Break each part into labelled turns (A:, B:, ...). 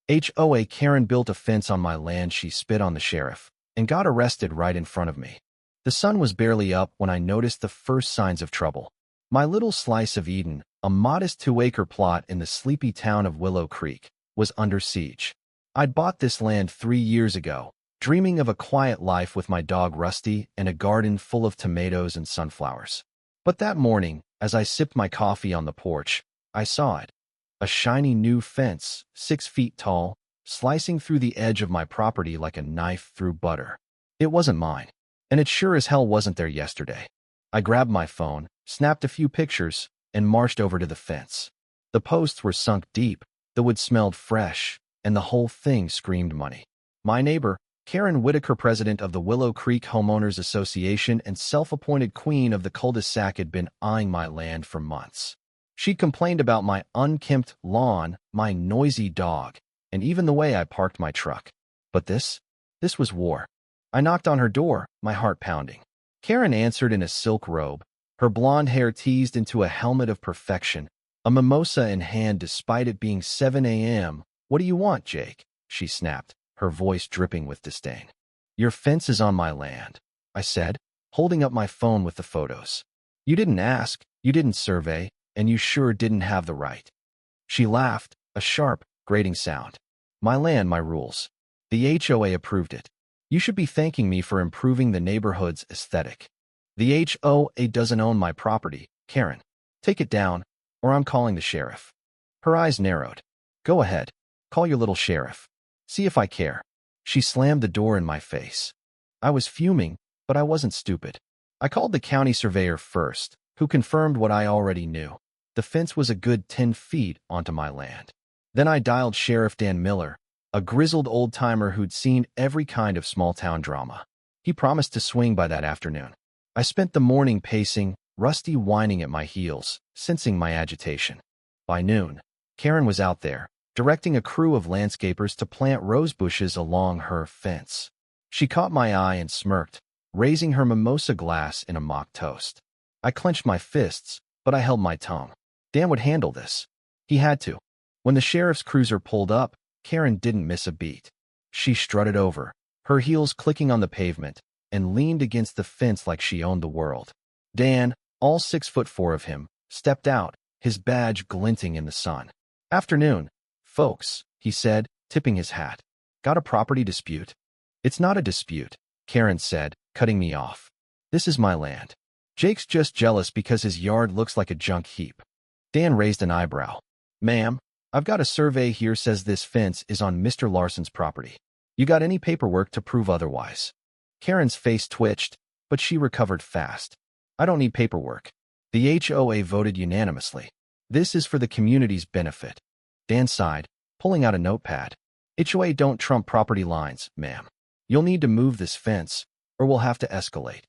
A: HOA Karen built a fence on my land. She spit on the sheriff and got arrested right in front of me. The sun was barely up when I noticed the first signs of trouble. My little slice of Eden, a modest 2-acre plot in the sleepy town of Willow Creek, was under siege. I'd bought this land 3 years ago, dreaming of a quiet life with my dog Rusty and a garden full of tomatoes and sunflowers. But that morning, as I sipped my coffee on the porch, I saw it. A shiny new fence, 6 feet tall, slicing through the edge of my property like a knife through butter. It wasn't mine, and it sure as hell wasn't there yesterday. I grabbed my phone, snapped a few pictures, and marched over to the fence. The posts were sunk deep, the wood smelled fresh, and the whole thing screamed money. My neighbor, Karen Whitaker, president of the Willow Creek Homeowners Association and self-appointed queen of the cul-de-sac, had been eyeing my land for months. She complained about my unkempt lawn, my noisy dog, and even the way I parked my truck. But this was war. I knocked on her door, my heart pounding. Karen answered in a silk robe, her blonde hair teased into a helmet of perfection, a mimosa in hand despite it being 7 a.m. "What do you want, Jake?" she snapped, her voice dripping with disdain. "Your fence is on my land," I said, holding up my phone with the photos. "You didn't ask, you didn't survey, and you sure didn't have the right." She laughed, a sharp, grating sound. "My land, my rules. The HOA approved it. You should be thanking me for improving the neighborhood's aesthetic. The HOA doesn't own my property, Karen. Take it down, or I'm calling the sheriff." Her eyes narrowed. "Go ahead. Call your little sheriff. See if I care." She slammed the door in my face. I was fuming, but I wasn't stupid. I called the county surveyor first, who confirmed what I already knew. The fence was a good 10 feet onto my land. Then I dialed Sheriff Dan Miller, a grizzled old-timer who'd seen every kind of small-town drama. He promised to swing by that afternoon. I spent the morning pacing, Rusty whining at my heels, sensing my agitation. By noon, Karen was out there, directing a crew of landscapers to plant rose bushes along her fence. She caught my eye and smirked, raising her mimosa glass in a mock toast. I clenched my fists, but I held my tongue. Dan would handle this. He had to. When the sheriff's cruiser pulled up, Karen didn't miss a beat. She strutted over, her heels clicking on the pavement, and leaned against the fence like she owned the world. Dan, all 6'4" of him, stepped out, his badge glinting in the sun. "Afternoon, folks," he said, tipping his hat. "Got a property dispute?" "It's not a dispute," Karen said, cutting me off. "This is my land. Jake's just jealous because his yard looks like a junk heap." Dan raised an eyebrow. "Ma'am, I've got a survey here says this fence is on Mr. Larson's property. You got any paperwork to prove otherwise?" Karen's face twitched, but she recovered fast. "I don't need paperwork. The HOA voted unanimously. This is for the community's benefit." Dan sighed, pulling out a notepad. "HOA don't trump property lines, ma'am. You'll need to move this fence, or we'll have to escalate."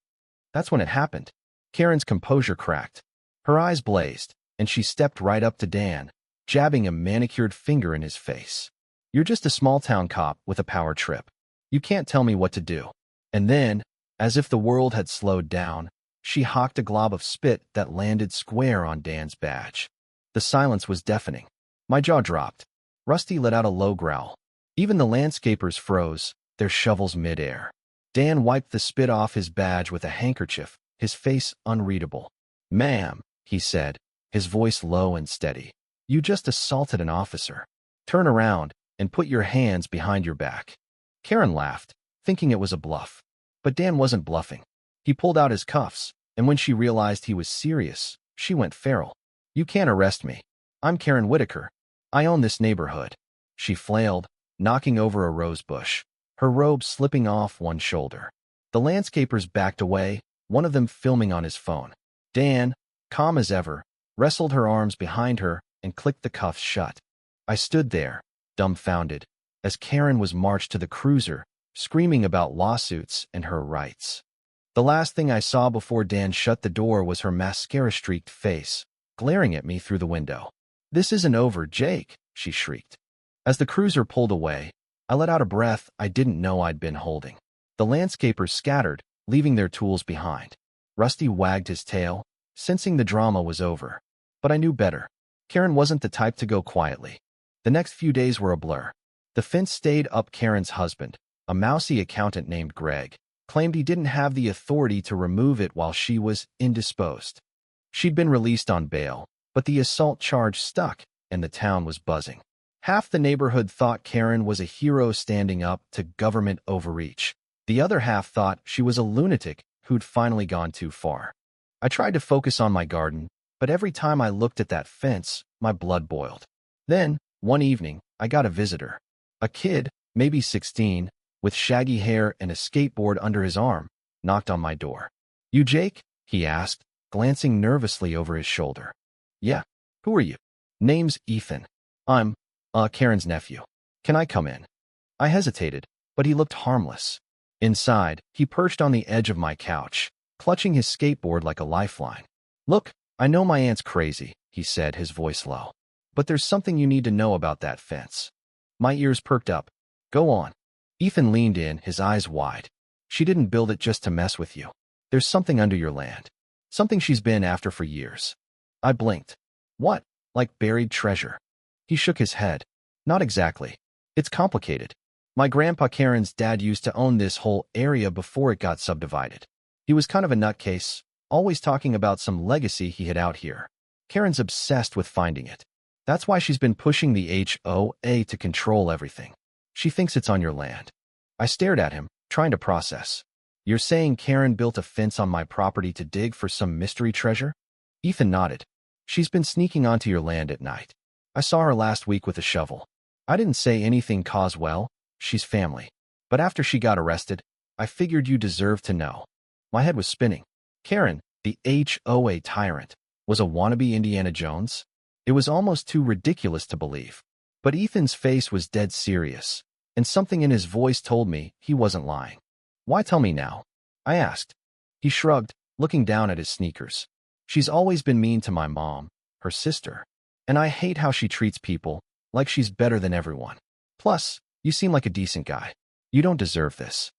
A: That's when it happened. Karen's composure cracked. Her eyes blazed, and she stepped right up to Dan, jabbing a manicured finger in his face. "You're just a small-town cop with a power trip. You can't tell me what to do." And then, as if the world had slowed down, she hawked a glob of spit that landed square on Dan's badge. The silence was deafening. My jaw dropped. Rusty let out a low growl. Even the landscapers froze, their shovels mid-air. Dan wiped the spit off his badge with a handkerchief, his face unreadable. "Ma'am," he said, his voice low and steady, "you just assaulted an officer. Turn around and put your hands behind your back." Karen laughed, thinking it was a bluff. But Dan wasn't bluffing. He pulled out his cuffs, and when she realized he was serious, she went feral. "You can't arrest me. I'm Karen Whitaker. I own this neighborhood." She flailed, knocking over a rose bush, her robe slipping off one shoulder. The landscapers backed away, one of them filming on his phone. Dan, calm as ever, wrestled her arms behind her and clicked the cuffs shut. I stood there, dumbfounded, as Karen was marched to the cruiser, screaming about lawsuits and her rights. The last thing I saw before Dan shut the door was her mascara-streaked face, glaring at me through the window. "This isn't over, Jake," she shrieked. As the cruiser pulled away, I let out a breath I didn't know I'd been holding. The landscapers scattered, leaving their tools behind. Rusty wagged his tail, sensing the drama was over. But I knew better. Karen wasn't the type to go quietly. The next few days were a blur. The fence stayed up. Karen's husband, a mousy accountant named Greg, claimed he didn't have the authority to remove it while she was indisposed. She'd been released on bail, but the assault charge stuck, and the town was buzzing. Half the neighborhood thought Karen was a hero standing up to government overreach. The other half thought she was a lunatic who'd finally gone too far. I tried to focus on my garden, but every time I looked at that fence, my blood boiled. Then, one evening, I got a visitor. A kid, maybe 16, with shaggy hair and a skateboard under his arm, knocked on my door. "You Jake?" he asked, glancing nervously over his shoulder. "Yeah. Who are you?" "Name's Ethan. I'm, Karen's nephew. Can I come in?" I hesitated, but he looked harmless. Inside, he perched on the edge of my couch, clutching his skateboard like a lifeline. "Look, I know my aunt's crazy," he said, his voice low. "But there's something you need to know about that fence." My ears perked up. "Go on." Ethan leaned in, his eyes wide. "She didn't build it just to mess with you. There's something under your land. Something she's been after for years." I blinked. "What? Like buried treasure?" He shook his head. "Not exactly. It's complicated. My grandpa Karen's dad used to own this whole area before it got subdivided. He was kind of a nutcase, always talking about some legacy he had out here. Karen's obsessed with finding it. That's why she's been pushing the HOA to control everything. She thinks it's on your land." I stared at him, trying to process. "You're saying Karen built a fence on my property to dig for some mystery treasure?" Ethan nodded. "She's been sneaking onto your land at night. I saw her last week with a shovel. I didn't say anything cause well. She's family. But after she got arrested, I figured you deserved to know." My head was spinning. Karen, the HOA tyrant, was a wannabe Indiana Jones? It was almost too ridiculous to believe. But Ethan's face was dead serious, and something in his voice told me he wasn't lying. "Why tell me now?" I asked. He shrugged, looking down at his sneakers. "She's always been mean to my mom, her sister, and I hate how she treats people, like she's better than everyone. Plus, you seem like a decent guy. You don't deserve this."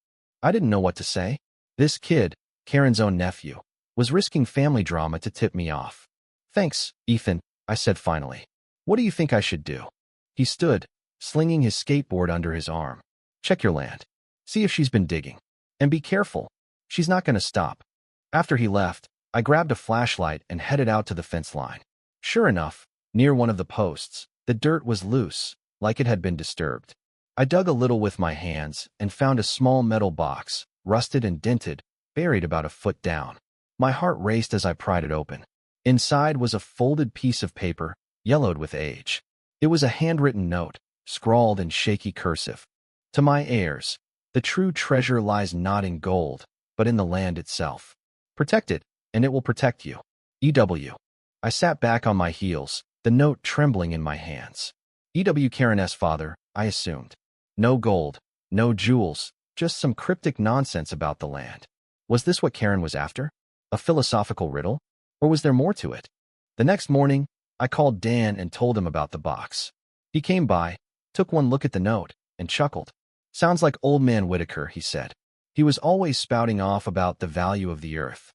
A: I didn't know what to say. This kid, Karen's own nephew, was risking family drama to tip me off. "Thanks, Ethan," I said finally. "What do you think I should do?" He stood, slinging his skateboard under his arm. "Check your land. See if she's been digging. And be careful. She's not going to stop." After he left, I grabbed a flashlight and headed out to the fence line. Sure enough, near one of the posts, the dirt was loose, like it had been disturbed. I dug a little with my hands and found a small metal box, rusted and dented, buried about a foot down. My heart raced as I pried it open. Inside was a folded piece of paper, yellowed with age. It was a handwritten note, scrawled in shaky cursive. "To my heirs, the true treasure lies not in gold, but in the land itself. Protect it, and it will protect you. E.W." I sat back on my heels, the note trembling in my hands. E.W. Karen's father, I assumed. No gold, no jewels, just some cryptic nonsense about the land. Was this what Karen was after? A philosophical riddle? Or was there more to it? The next morning, I called Dan and told him about the box. He came by, took one look at the note, and chuckled. "Sounds like Old Man Whitaker," he said. He was always spouting off about the value of the earth.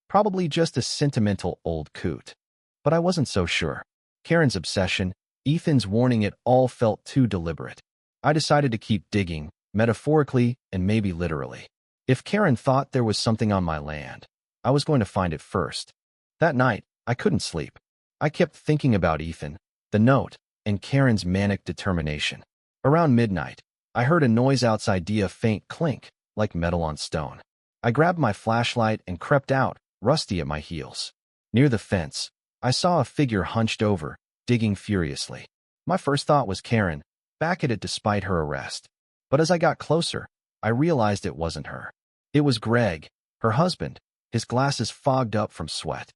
A: Probably just a sentimental old coot. But I wasn't so sure. Karen's obsession, Ethan's warning, it all felt too deliberate. I decided to keep digging, metaphorically and maybe literally. If Karen thought there was something on my land, I was going to find it first. That night, I couldn't sleep. I kept thinking about Ethan, the note, and Karen's manic determination. Around midnight, I heard a noise outside, a faint clink, like metal on stone. I grabbed my flashlight and crept out, Rusty at my heels. Near the fence, I saw a figure hunched over, digging furiously. My first thought was Karen, back at it despite her arrest. But as I got closer, I realized it wasn't her. It was Greg, her husband, his glasses fogged up from sweat.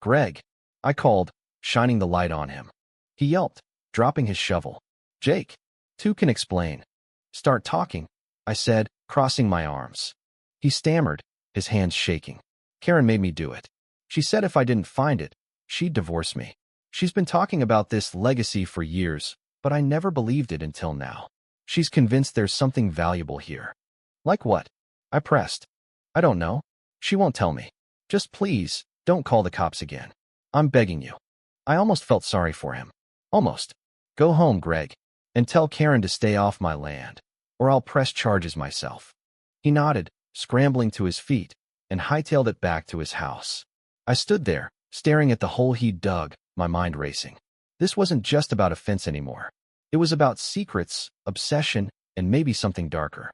A: "Greg," I called, shining the light on him. He yelped, dropping his shovel. "Jake, two can explain." "Start talking," I said, crossing my arms. He stammered, his hands shaking. "Karen made me do it. She said if I didn't find it, she'd divorce me. She's been talking about this legacy for years, but I never believed it until now. She's convinced there's something valuable here." "Like what?" I pressed. "I don't know. She won't tell me. Just please, don't call the cops again. I'm begging you." I almost felt sorry for him. Almost. "Go home, Greg. And tell Karen to stay off my land, or I'll press charges myself. He nodded, scrambling to his feet, and hightailed it back to his house. I stood there, staring at the hole he'd dug, my mind racing. This wasn't just about a fence anymore. It was about secrets, obsession, and maybe something darker.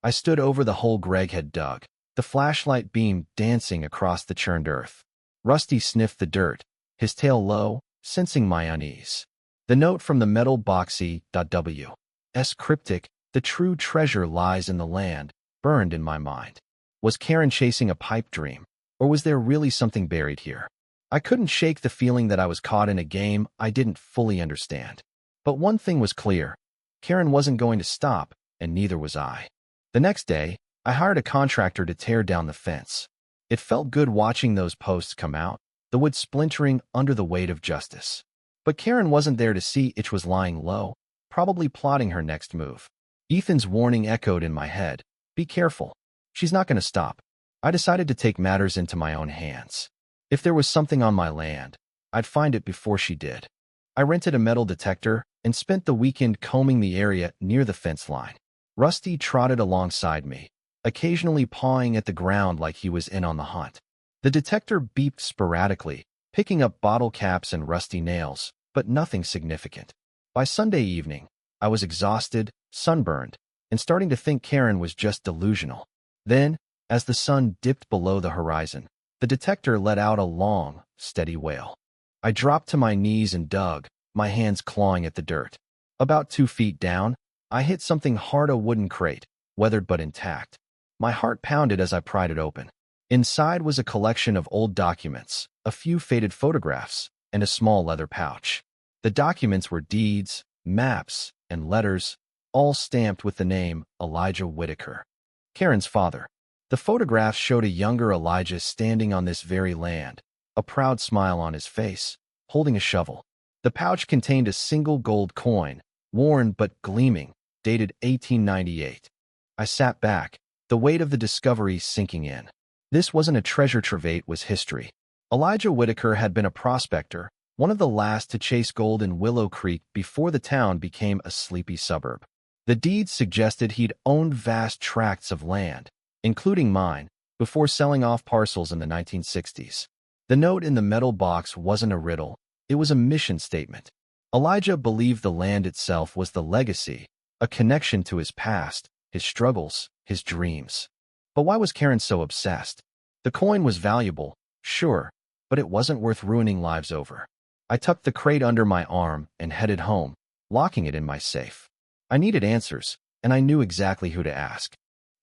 A: I stood over the hole Greg had dug, the flashlight beam dancing across the churned earth. Rusty sniffed the dirt, his tail low, sensing my unease. The note from the metal boxy W.S. cryptic, "The true treasure lies in the land," burned in my mind. Was Karen chasing a pipe dream, or was there really something buried here? I couldn't shake the feeling that I was caught in a game I didn't fully understand. But one thing was clear. Karen wasn't going to stop, and neither was I. The next day, I hired a contractor to tear down the fence. It felt good watching those posts come out, the wood splintering under the weight of justice. But Karen wasn't there to see. It was lying low, probably plotting her next move. Ethan's warning echoed in my head. Be careful. She's not going to stop. I decided to take matters into my own hands. If there was something on my land, I'd find it before she did. I rented a metal detector and spent the weekend combing the area near the fence line. Rusty trotted alongside me, occasionally pawing at the ground like he was in on the hunt. The detector beeped sporadically, picking up bottle caps and rusty nails, but nothing significant. By Sunday evening, I was exhausted, sunburned, and starting to think Karen was just delusional. Then, as the sun dipped below the horizon, the detector let out a long, steady wail. I dropped to my knees and dug, my hands clawing at the dirt. About 2 feet down, I hit something hard, a wooden crate, weathered but intact. My heart pounded as I pried it open. Inside was a collection of old documents, a few faded photographs, and a small leather pouch. The documents were deeds, maps, and letters, all stamped with the name Elijah Whitaker, Karen's father. The photographs showed a younger Elijah standing on this very land, a proud smile on his face, holding a shovel. The pouch contained a single gold coin, worn but gleaming, dated 1898. I sat back, the weight of the discovery sinking in. This wasn't a treasure trove, it was history. Elijah Whitaker had been a prospector, one of the last to chase gold in Willow Creek before the town became a sleepy suburb. The deeds suggested he'd owned vast tracts of land, including mine, before selling off parcels in the 1960s. The note in the metal box wasn't a riddle, it was a mission statement. Elijah believed the land itself was the legacy, a connection to his past, his struggles, his dreams. But why was Karen so obsessed? The coin was valuable, sure, but it wasn't worth ruining lives over. I tucked the crate under my arm and headed home, locking it in my safe. I needed answers, and I knew exactly who to ask.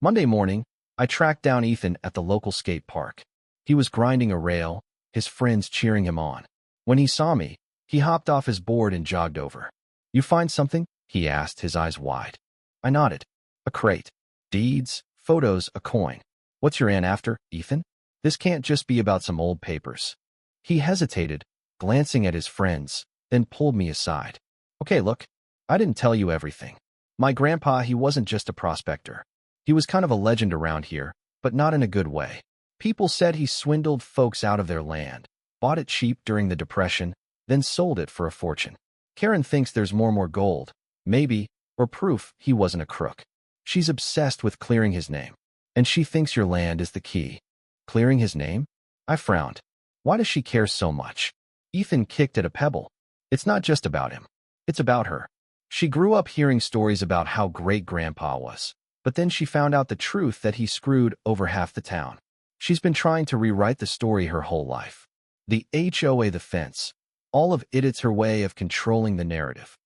A: Monday morning, I tracked down Ethan at the local skate park. He was grinding a rail, his friends cheering him on. When he saw me, he hopped off his board and jogged over. "You find something?" he asked, his eyes wide. I nodded. "A crate. Deeds, photos, a coin. What's your aunt after, Ethan? This can't just be about some old papers." He hesitated, glancing at his friends, then pulled me aside. "Okay, look, I didn't tell you everything. My grandpa, he wasn't just a prospector. He was kind of a legend around here, but not in a good way. People said he swindled folks out of their land, bought it cheap during the Depression, then sold it for a fortune. Karen thinks there's more gold, maybe, or proof he wasn't a crook. She's obsessed with clearing his name, and she thinks your land is the key." Clearing his name? I frowned. Why does she care so much? Ethan kicked at a pebble. It's not just about him. It's about her. She grew up hearing stories about how great Grandpa was, but then she found out the truth that he screwed over half the town. She's been trying to rewrite the story her whole life. The HOA, the fence, all of it's her way of controlling the narrative.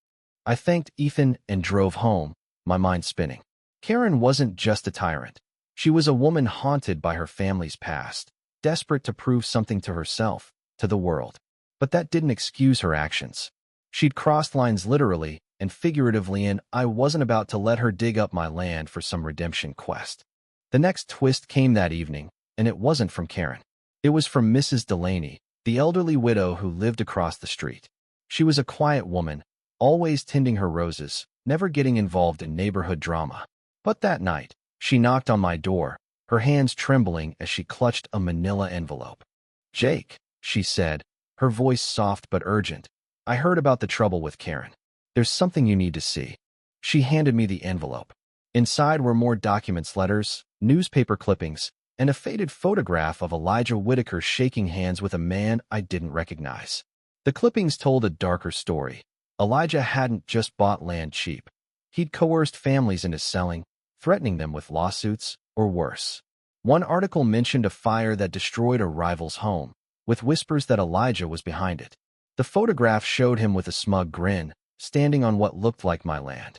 A: I thanked Ethan and drove home, my mind spinning. Karen wasn't just a tyrant. She was a woman haunted by her family's past, desperate to prove something to herself, to the world. But that didn't excuse her actions. She'd crossed lines literally and figuratively, and I wasn't about to let her dig up my land for some redemption quest. The next twist came that evening, and it wasn't from Karen. It was from Mrs. Delaney, the elderly widow who lived across the street. She was a quiet woman, always tending her roses, never getting involved in neighborhood drama. But that night, she knocked on my door, her hands trembling as she clutched a manila envelope. "Jake," she said, her voice soft but urgent, "I heard about the trouble with Karen. There's something you need to see. She handed me the envelope. Inside were more documents, letters, newspaper clippings, and a faded photograph of Elijah Whitaker shaking hands with a man I didn't recognize. The clippings told a darker story. Elijah hadn't just bought land cheap. He'd coerced families into selling, threatening them with lawsuits or worse. One article mentioned a fire that destroyed a rival's home, with whispers that Elijah was behind it. The photograph showed him with a smug grin, standing on what looked like my land.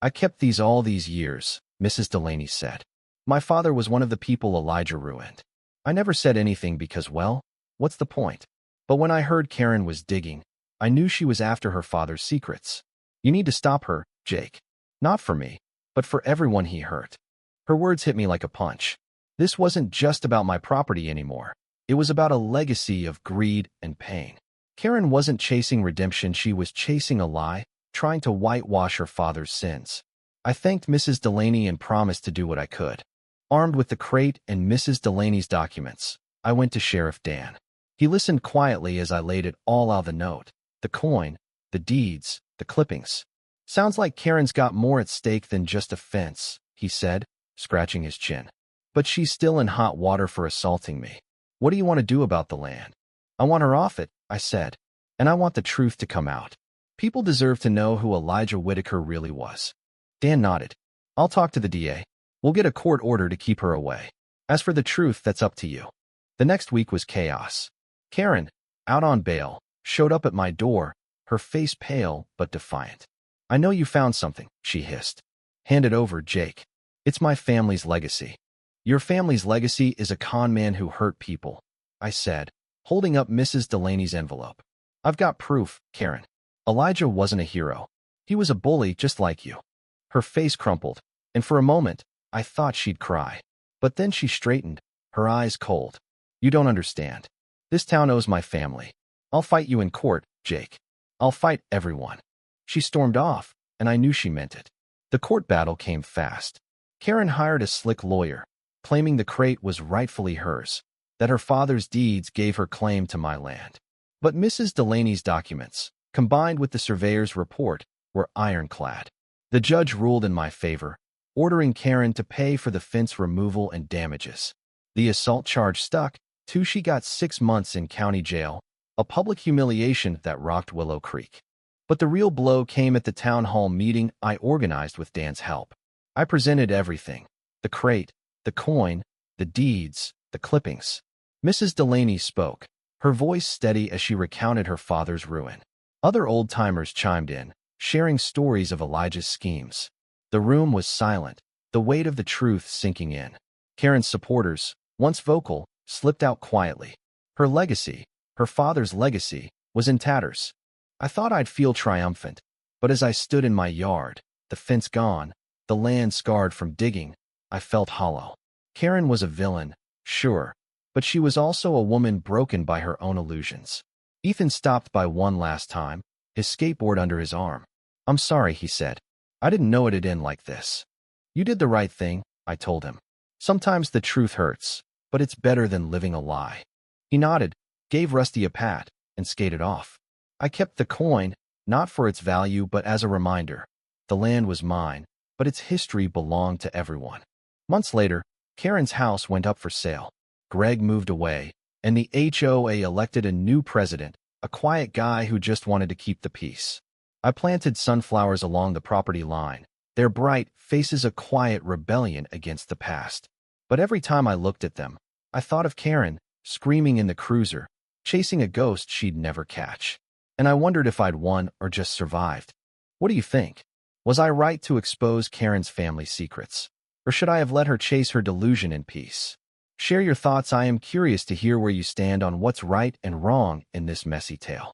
A: "I kept these all these years," Mrs. Delaney said. "My father was one of the people Elijah ruined. I never said anything because, well, what's the point? But when I heard Karen was digging, I knew she was after her father's secrets. You need to stop her, Jake. Not for me, but for everyone he hurt." Her words hit me like a punch. This wasn't just about my property anymore. It was about a legacy of greed and pain. Karen wasn't chasing redemption, she was chasing a lie, trying to whitewash her father's sins. I thanked Mrs. Delaney and promised to do what I could. Armed with the crate and Mrs. Delaney's documents, I went to Sheriff Dan. He listened quietly as I laid it all out: the note, the coin, the deeds, the clippings. "Sounds like Karen's got more at stake than just a fence," he said, scratching his chin. "But she's still in hot water for assaulting me. What do you want to do about the land?" "I want her off it," I said, "and I want the truth to come out. People deserve to know who Elijah Whitaker really was." Dan nodded. "I'll talk to the DA. We'll get a court order to keep her away. As for the truth, that's up to you." The next week was chaos. Karen, out on bail, showed up at my door, her face pale but defiant. "I know you found something," she hissed. "Hand it over, Jake. It's my family's legacy." "Your family's legacy is a con man who hurt people," I said, holding up Mrs. Delaney's envelope. "I've got proof, Karen. Elijah wasn't a hero. He was a bully just like you." Her face crumpled, and for a moment, I thought she'd cry. But then she straightened, her eyes cold. "You don't understand. This town owes my family. I'll fight you in court, Jake. I'll fight everyone." She stormed off, and I knew she meant it. The court battle came fast. Karen hired a slick lawyer, claiming the crate was rightfully hers, that her father's deeds gave her claim to my land. But Mrs. Delaney's documents, combined with the surveyor's report, were ironclad. The judge ruled in my favor, ordering Karen to pay for the fence removal and damages. The assault charge stuck, too. She got 6 months in county jail, a public humiliation that rocked Willow Creek. But the real blow came at the town hall meeting I organized with Dan's help. I presented everything: the crate, the coin, the deeds, the clippings. Mrs. Delaney spoke, her voice steady as she recounted her father's ruin. Other old-timers chimed in, sharing stories of Elijah's schemes. The room was silent, the weight of the truth sinking in. Karen's supporters, once vocal, slipped out quietly. Her legacy, her father's legacy, was in tatters. I thought I'd feel triumphant, but as I stood in my yard, the fence gone, the land scarred from digging, I felt hollow. Karen was a villain, sure, but she was also a woman broken by her own illusions. Ethan stopped by one last time, his skateboard under his arm. "I'm sorry," he said. "I didn't know it'd end like this." "You did the right thing," I told him. "Sometimes the truth hurts, but it's better than living a lie." He nodded, gave Rusty a pat, and skated off. I kept the coin, not for its value but as a reminder. The land was mine, but its history belonged to everyone. Months later, Karen's house went up for sale. Greg moved away, and the HOA elected a new president, a quiet guy who just wanted to keep the peace. I planted sunflowers along the property line, their bright faces a quiet rebellion against the past. But every time I looked at them, I thought of Karen, screaming in the cruiser, chasing a ghost she'd never catch. And I wondered if I'd won or just survived. What do you think? Was I right to expose Karen's family secrets? Or should I have let her chase her delusion in peace? Share your thoughts. I am curious to hear where you stand on what's right and wrong in this messy tale.